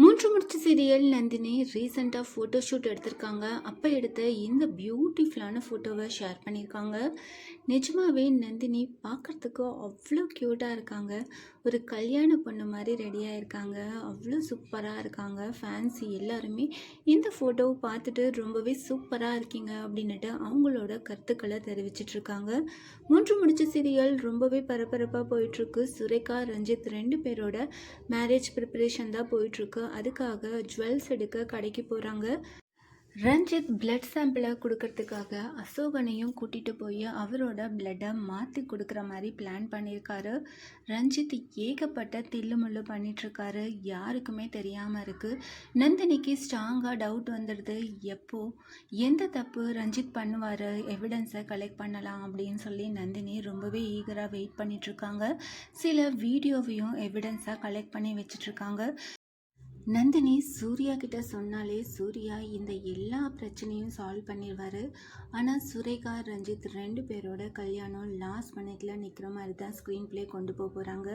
மூன்று முடிச்சு சீரியல் நந்தினி ரீசெண்டாக ஃபோட்டோ ஷூட் எடுத்திருக்காங்க. அப்போ எடுத்த இந்த பியூட்டிஃபுல்லான ஃபோட்டோவை ஷேர் பண்ணியிருக்காங்க. நிஜமாகவே நந்தினி பார்க்குறதுக்கு அவ்வளோ க்யூட்டாக இருக்காங்க. ஒரு கல்யாண பொண்ணு மாதிரி ரெடியாக இருக்காங்க. அவ்வளோ சூப்பராக இருக்காங்க. ஃபேன்சி எல்லாருமே இந்த ஃபோட்டோவை பார்த்துட்டு ரொம்பவே சூப்பராக இருக்கீங்க அப்படின்னுட்டு அவங்களோட கருத்துக்களை தெரிவிச்சிட்ருக்காங்க. மூன்று முடிச்சு சீரியல் ரொம்பவே பரபரப்பாக போயிட்டுருக்கு. சுரேகா ரஞ்சித் 2 பேரோட மேரேஜ் ப்ரிப்பரேஷன் தான் போயிட்டுருக்கு. அதுக்காக ஜுவல்ஸ் எடுக்க கடைக்கு போகிறாங்க. ரஞ்சித் பிளட் சாம்பிளை கொடுக்கறதுக்காக அசோகனையும் கூட்டிகிட்டு போய் அவரோட பிளட்டை மாற்றி கொடுக்குற மாதிரி பிளான் பண்ணியிருக்காரு. ரஞ்சித் ஏகப்பட்ட தில்லுமுள்ளு பண்ணிகிட்ருக்காரு. யாருக்குமே தெரியாமல் இருக்குது. நந்தினிக்கு ஸ்ட்ராங்காக டவுட் வந்துடுது. எப்போ எந்த தப்பு ரஞ்சித் பண்ணுவார், எவிடன்ஸை கலெக்ட் பண்ணலாம் அப்படின்னு சொல்லி நந்தினி ரொம்பவே ஈகராக வெயிட் பண்ணிகிட்ருக்காங்க. சில வீடியோவையும் எவிடன்ஸாக கலெக்ட் பண்ணி வச்சிட்ருக்காங்க. நந்தினி சூர்யா கிட்ட சொன்னாலே சூர்யா இந்த எல்லா பிரச்சனையும் சால்வ் பண்ணிடுவார். ஆனால் சுரேகா ரஞ்சித் 2 பேரோட கல்யாணம் லாஸ்ட் மினிட்ல நிற்கிற மாதிரி தான் ஸ்க்ரீன் ப்ளே கொண்டு போகிறாங்க.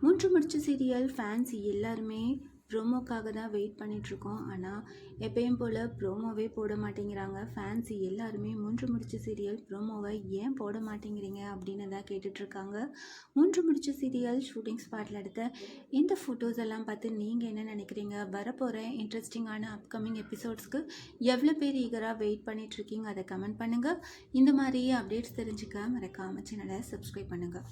மூன்று முடிச்சு சீரியல் ஃபேன்ஸ் எல்லாருமே ப்ரோமோக்காக தான் வெயிட் பண்ணிகிட்ருக்கோம். ஆனால் எப்பயும் போல் ப்ரோமோவே போட மாட்டேங்கிறாங்க. ஃபேன்ஸ் எல்லாருமே மூன்று முடிச்சு சீரியல் ப்ரோமோவை ஏன் போட மாட்டேங்கிறீங்க அப்படின்னு தான் கேட்டுட்ருக்காங்க. மூன்று முடிச்சு சீரியல் ஷூட்டிங் ஸ்பாட்டில் எடுத்த இந்த ஃபோட்டோஸ் எல்லாம் பார்த்து நீங்கள் என்ன நினைக்கிறீங்க? வரப்போகிற இன்ட்ரெஸ்டிங்கான அப்கமிங் எபிசோட்ஸ்க்கு எவ்வளோ பேர் ஈகராக வெயிட் பண்ணிகிட்ருக்கீங்க? அதை கமெண்ட் பண்ணுங்கள். இந்த மாதிரி அப்டேட்ஸ் தெரிஞ்சுக்க மறக்காமல் சேனலை சப்ஸ்கிரைப் பண்ணுங்கள்.